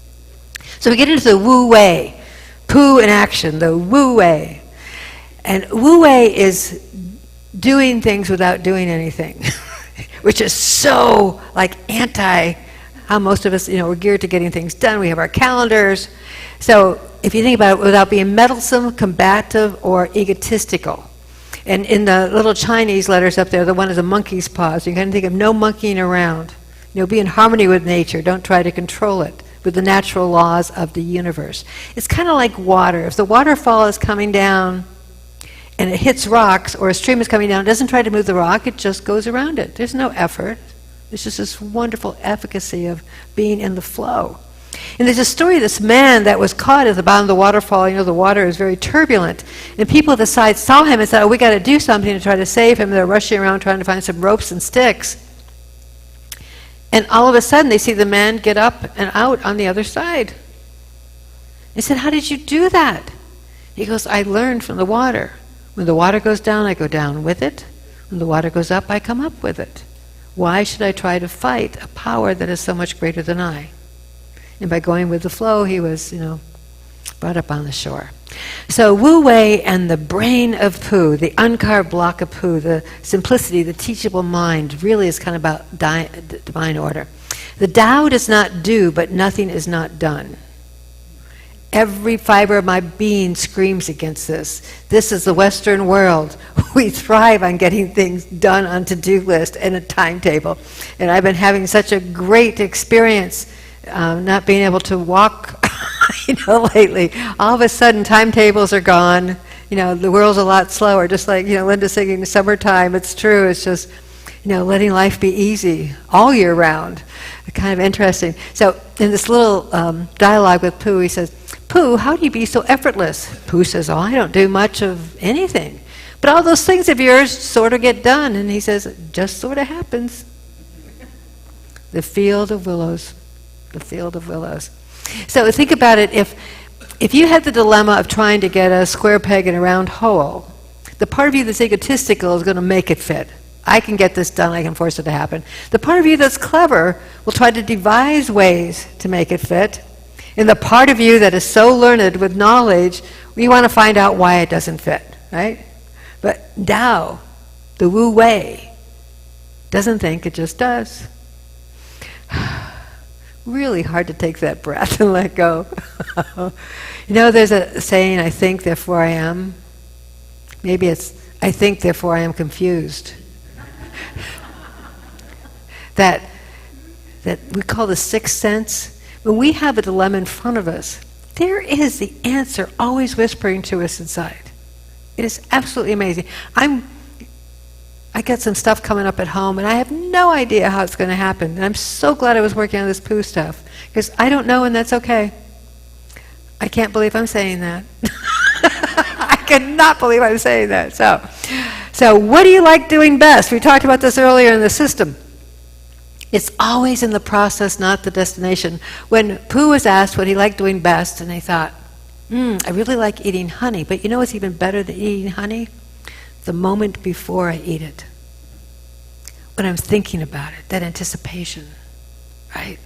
So we get into the Wu Wei, Pooh in action, the Wu Wei. And Wu Wei is doing things without doing anything, which is so like anti how most of us, we're geared to getting things done. We have our calendars. So if you think about it, without being meddlesome, combative, or egotistical. And in the little Chinese letters up there, the one is a monkey's paw. So you can think of no monkeying around. Be in harmony with nature. Don't try to control it with the natural laws of the universe. It's kind of like water. If the waterfall is coming down and it hits rocks, or a stream is coming down, it doesn't try to move the rock, it just goes around it. There's no effort. It's just this wonderful efficacy of being in the flow. And there's a story of this man that was caught at the bottom of the waterfall. The water is very turbulent. And people at the side saw him and said, we got to do something to try to save him. They're rushing around trying to find some ropes and sticks. And all of a sudden, they see the man get up and out on the other side. They said, how did you do that? He goes, I learned from the water. When the water goes down, I go down with it. When the water goes up, I come up with it. Why should I try to fight a power that is so much greater than I? And by going with the flow, he was, brought up on the shore. So Wu Wei and the brain of Pooh, the uncarved block of Pooh, the simplicity, the teachable mind, really is kind of about divine order. The Tao does not do, but nothing is not done. Every fiber of my being screams against this. This is the Western world. We thrive on getting things done on to-do list and a timetable. And I've been having such a great experience not being able to walk, lately. All of a sudden, timetables are gone. The world's a lot slower. Just like, Linda singing "Summertime." It's true. It's just, letting life be easy all year round. Kind of interesting. So in this little dialogue with Pooh, he says, Pooh, how do you be so effortless? Pooh says, I don't do much of anything. But all those things of yours sort of get done. And he says, it just sort of happens. The field of willows. The field of willows. So think about it. If you had the dilemma of trying to get a square peg in a round hole, the part of you that's egotistical is going to make it fit. I can get this done. I can force it to happen. The part of you that's clever will try to devise ways to make it fit. And the part of you that is so learned with knowledge, we want to find out why it doesn't fit, right? But Tao, the Wu Wei, doesn't think, it just does. Really hard to take that breath and let go. There's a saying, I think, therefore I am. Maybe it's, I think, therefore I am confused. that we call the sixth sense. When we have a dilemma in front of us, there is the answer always whispering to us inside. It is absolutely amazing. I got some stuff coming up at home, and I have no idea how it's going to happen. And I'm so glad I was working on this Pooh stuff, because I don't know, and that's okay. I can't believe I'm saying that. I cannot believe I'm saying that. So what do you like doing best? We talked about this earlier in the system. It's always in the process, not the destination. When Pooh was asked what he liked doing best, and he thought, I really like eating honey, but you know what's even better than eating honey? The moment before I eat it. When I'm thinking about it, that anticipation, right?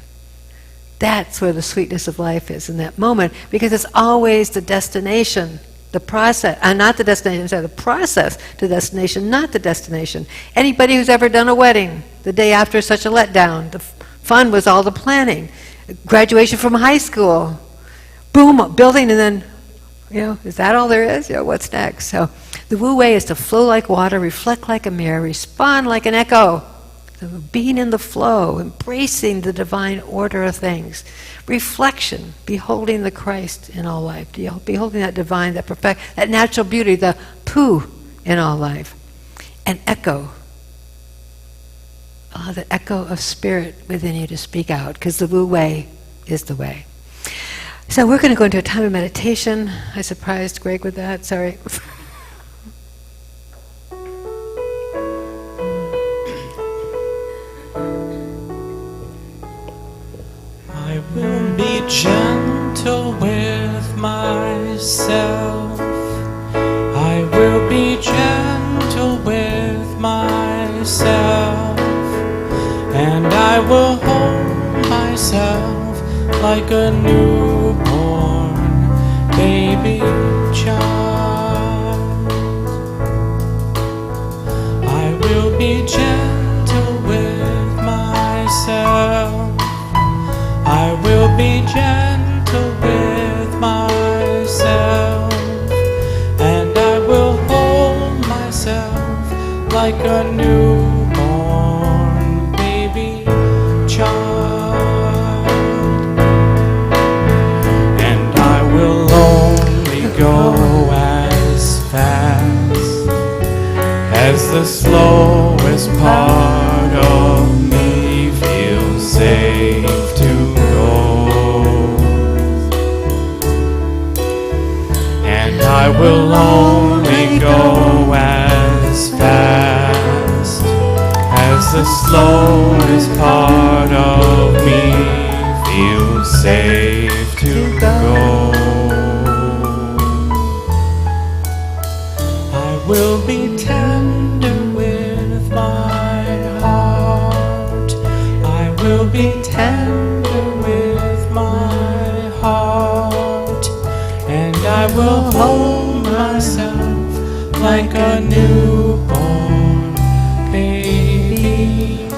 That's where the sweetness of life is, in that moment, because it's always the destination, the process, not the destination, sorry, the process to destination, not the destination. Anybody who's ever done a wedding, the day after is such a letdown. The fun was all the planning. Graduation from high school, boom, building, and then, is that all there is? What's next? So the Wu Wei is to flow like water, reflect like a mirror, respond like an echo. So being in the flow, embracing the divine order of things. Reflection, beholding the Christ in all life, beholding that divine, that perfect, that natural beauty, the Pooh in all life. And echo. The echo of spirit within you to speak out, because the Wu Wei is the way. So we're going to go into a time of meditation. I surprised Greg with that, sorry. gentle with myself. I will be gentle with myself. And I will hold myself like a newborn baby child. I will be gentle with myself. I will be gentle with myself. And I will hold myself like a newborn baby child. And I will only go as fast as the slowest part of me feels safe to go. And I will only go as fast as the slowest part of me feels safe to go. I will be tender with my heart. I will be tender with my heart. And I will hold myself like a newborn baby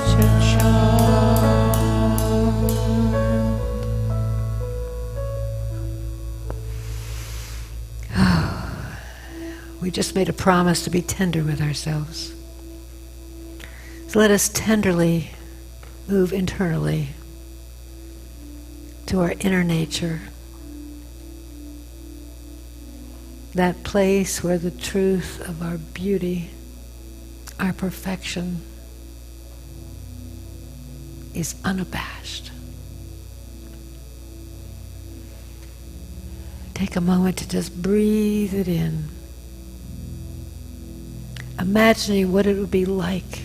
child. We just made a promise to be tender with ourselves. So let us tenderly move internally to our inner nature, that place where the truth of our beauty, our perfection, is unabashed. Take a moment to just breathe it in, imagining what it would be like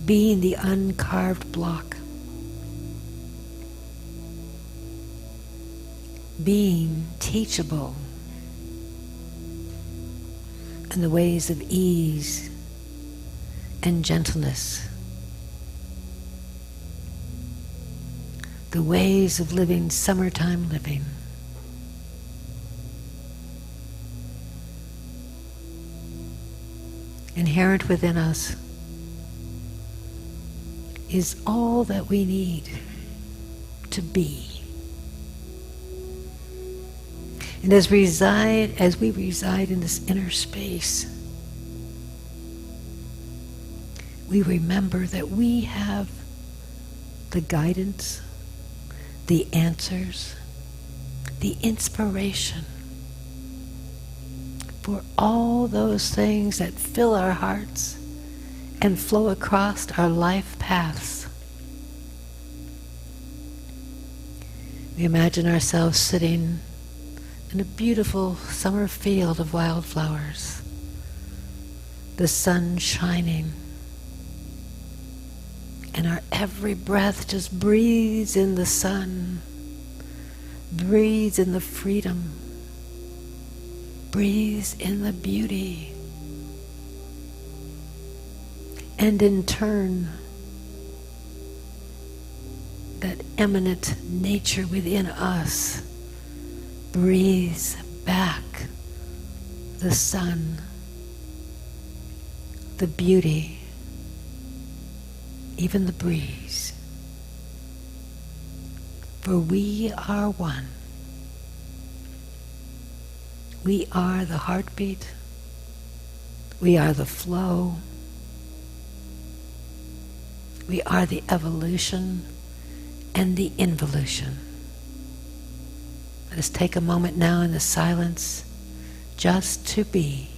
being the uncarved block, being teachable in the ways of ease and gentleness, the ways of living summertime living. Inherent within us is all that we need to be. And as we reside in this inner space, we remember that we have the guidance, the answers, the inspiration for all those things that fill our hearts and flow across our life paths. We imagine ourselves sitting in a beautiful summer field of wildflowers, the sun shining, and our every breath just breathes in the sun, breathes in the freedom, breathes in the beauty. And in turn, that eminent nature within us breathes back the sun, the beauty, even the breeze. For we are one. We are the heartbeat. We are the flow. We are the evolution and the involution. Let us take a moment now in the silence just to be.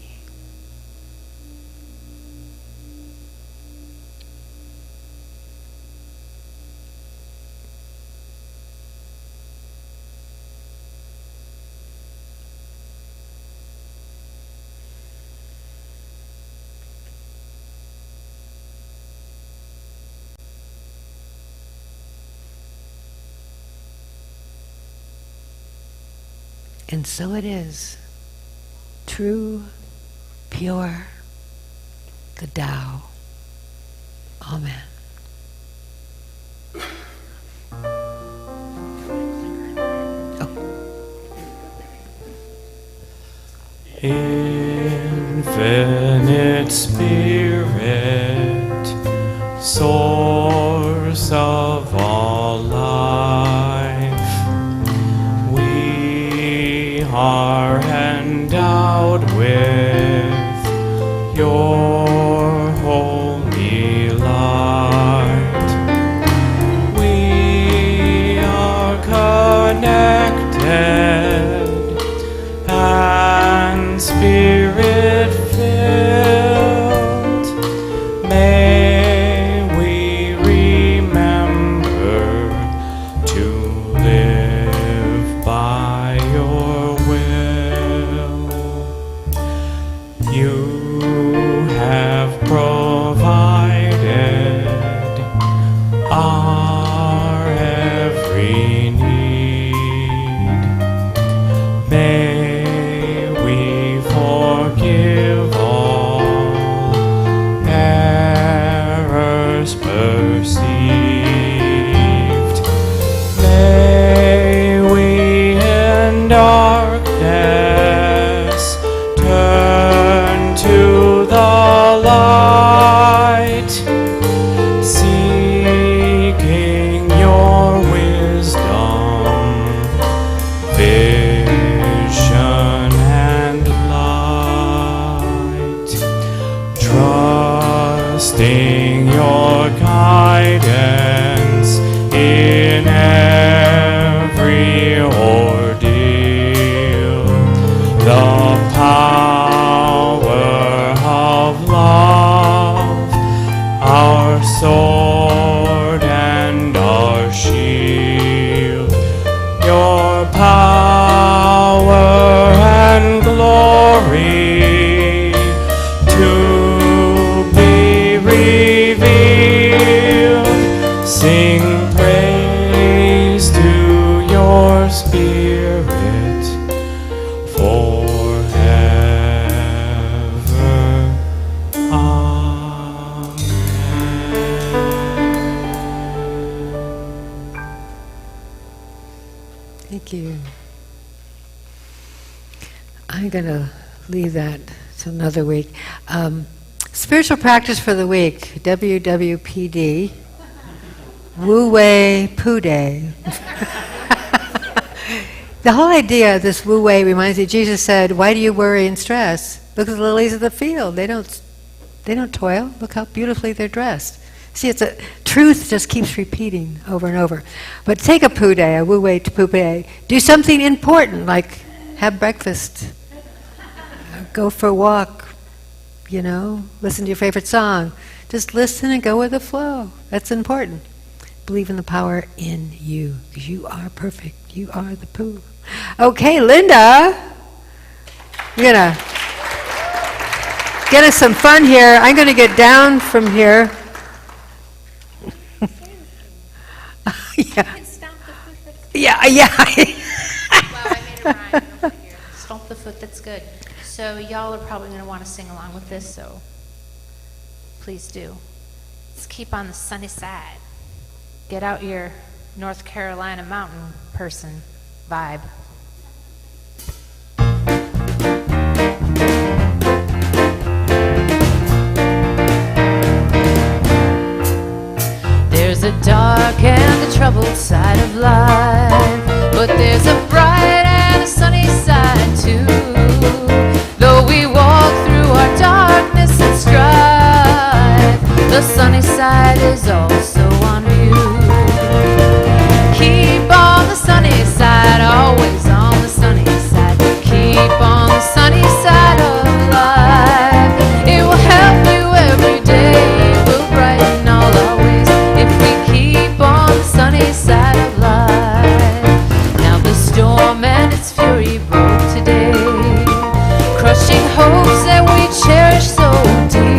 And so it is. True, pure, the Tao. Amen. Infinite Spirit, source of all life, we are endowed with your holy light. We are connected and Spirit filled. May we remember to live by your will. You have provided our every need. May we forgive all errors perceived. May we in darkness turn to the light, seeking your wisdom, vision and light, trusting your guidance in every ordeal. The power of love, our sword and our shield, your power and glory to be revealed. Sing praise to your Spirit forever. Amen. Thank you. I'm going to leave that to another week. Spiritual practice for the week, WWPD, Wu Wei Pooh Day. The whole idea of this Wu Wei reminds me, Jesus said, why do you worry and stress? Look at the lilies of the field. They don't toil. Look how beautifully they're dressed. See, it's a truth just keeps repeating over and over. But take a Pooh Day, a Wu Wei Pooh Day. Do something important, like have breakfast, go for a walk, listen to your favorite song. Just listen and go with the flow. That's important. Believe in the power in you, because you are perfect. You are the Pooh. Okay, Linda, you're going to get us some fun here. I'm going to get down from here. Yeah. Yeah. Wow, I made a rhyme over here. Stomp the foot, that's good. So y'all are probably going to want to sing along with this, so please do. Let's keep on the sunny side. Get out your North Carolina mountain person vibe. There's a dark and a troubled side of life, but there's a bright and a sunny side too. Though we walk through our darkness and strife, the sunny side is also on view. Keep on the sunny side, always on the sunny side. Keep on the sunny side of life. It will help you every day. It will brighten all our ways if we keep on the sunny side of life. Now the storm and its fury broke today, crushing hopes that we cherish so dear.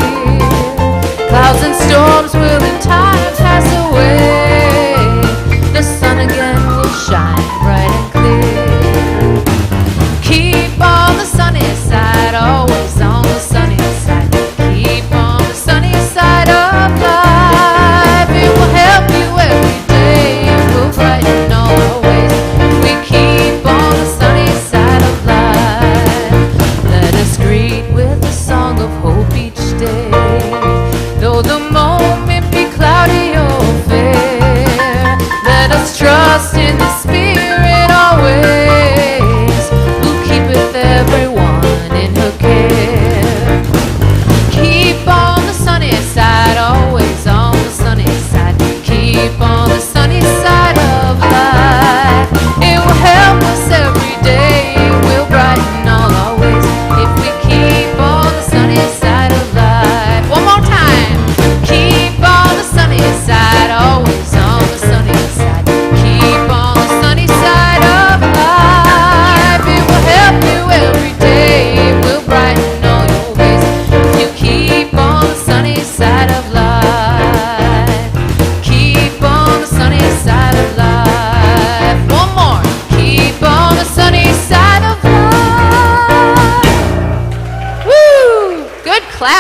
Clouds and storms will in time pass away. The sun again will shine bright and clear.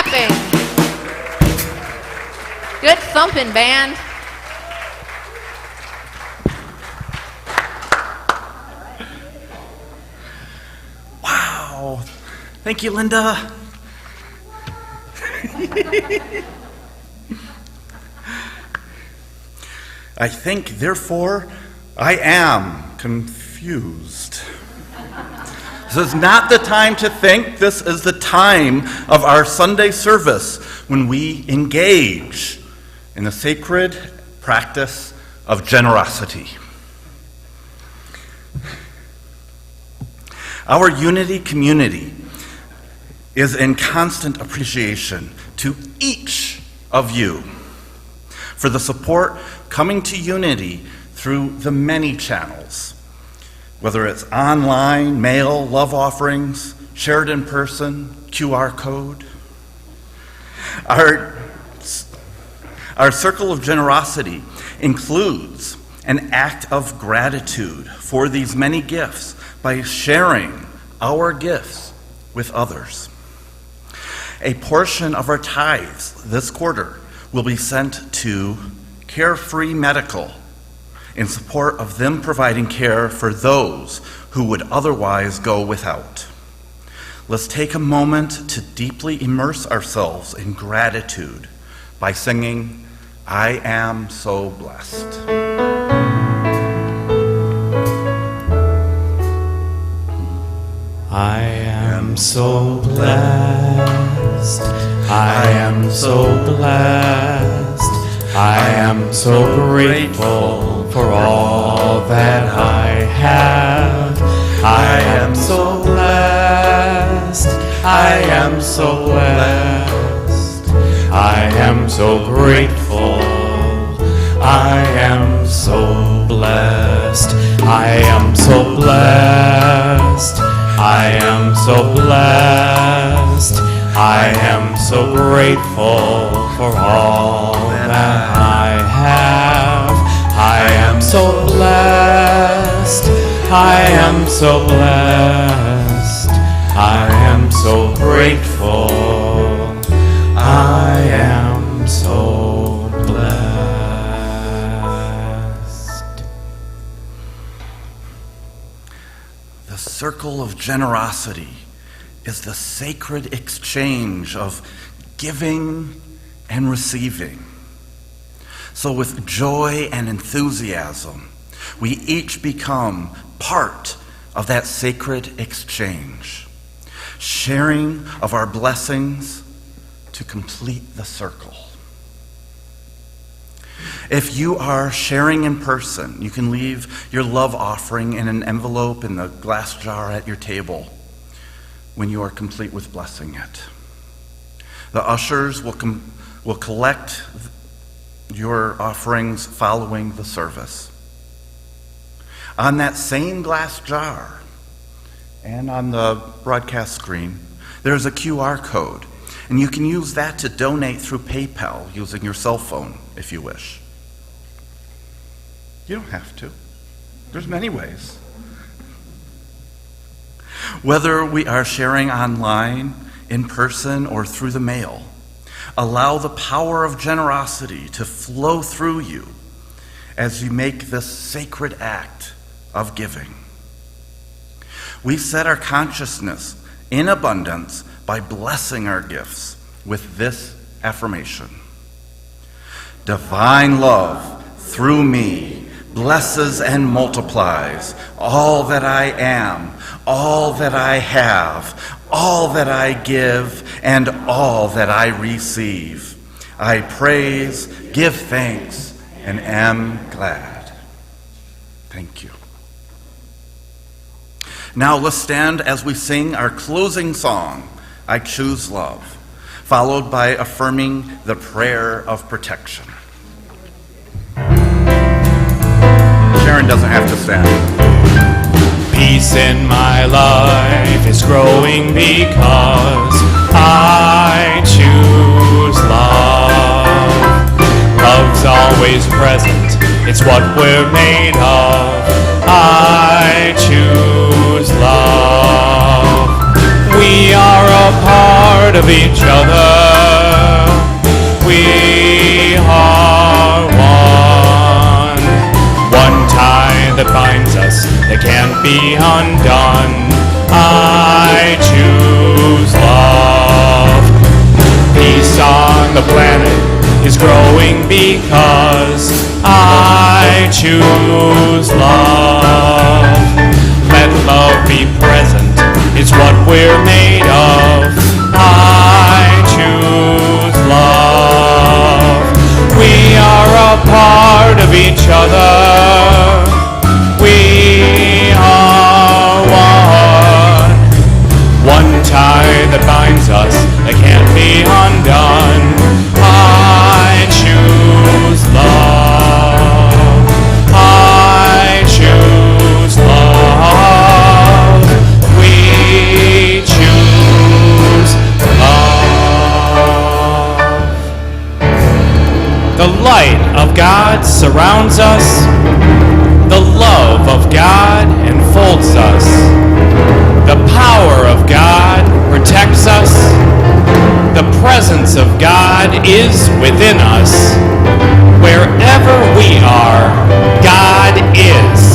clapping. Good thumping, band. Wow. Thank you, Linda. I think, therefore, I am confused. This is not the time to think. This is the time of our Sunday service when we engage in the sacred practice of generosity. Our Unity community is in constant appreciation to each of you for the support coming to Unity through the many channels, whether it's online, mail, love offerings, shared in person, QR code. Our circle of generosity includes an act of gratitude for these many gifts by sharing our gifts with others. A portion of our tithes this quarter will be sent to Carefree Medical in support of them providing care for those who would otherwise go without. Let's take a moment to deeply immerse ourselves in gratitude by singing, I Am So Blessed. I am so blessed. I am so blessed. I am so grateful for all that I have. I am so blessed. I am so blessed. I am so grateful. I am so blessed. I am so blessed. I am so blessed. I am so grateful for all that I have. I am so blessed. I am so blessed. I am so grateful. I am so blessed. The circle of generosity is the sacred exchange of giving and receiving. So with joy and enthusiasm, we each become part of that sacred exchange, sharing of our blessings to complete the circle. If you are sharing in person, you can leave your love offering in an envelope in the glass jar at your table when you are complete with blessing it. The ushers will collect your offerings following the service. On that same glass jar and on the broadcast screen, there's a QR code, and you can use that to donate through PayPal using your cell phone if you wish. You don't have to. There's many ways. Whether we are sharing online, in person, or through the mail, allow the power of generosity to flow through you as you make this sacred act of giving. We set our consciousness in abundance by blessing our gifts with this affirmation. Divine love through me blesses and multiplies all that I am, all that I have, all that I give, and all that I receive. I praise, give thanks, and am glad. Thank you. Now let's stand as we sing our closing song, I Choose Love, followed by affirming the prayer of protection. Sharon doesn't have to stand. Peace in my life is growing because I choose love. Love's always present, it's what we're made of. I choose love. We are a part of each other. we are one. One tie that binds us that can't be undone. I choose love. Peace on the planet is growing because I choose love. Let love be present, it's what we're made of. I choose love. We are a part of each other. We are one. One tie that binds us that can't be undone. I choose love. I choose love. We choose love. The light of God surrounds us. The love of God enfolds us. The power of God protects us. The presence of God is within us. Wherever we are, God is.